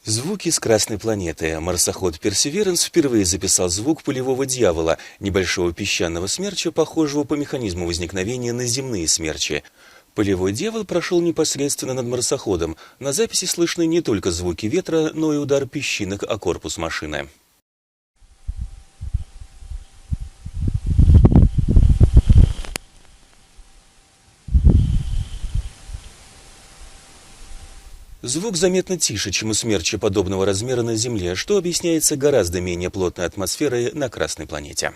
Звуки с Красной планеты. Марсоход Персеверанс впервые записал звук полевого дьявола, небольшого песчаного смерча, похожего по механизму возникновения на земные смерчи. Полевой дьявол прошел непосредственно над марсоходом. На записи слышны не только звуки ветра, но и удар песчинок о корпус машины. Звук заметно тише, чем у смерча подобного размера на Земле, что объясняется гораздо менее плотной атмосферой на Красной планете.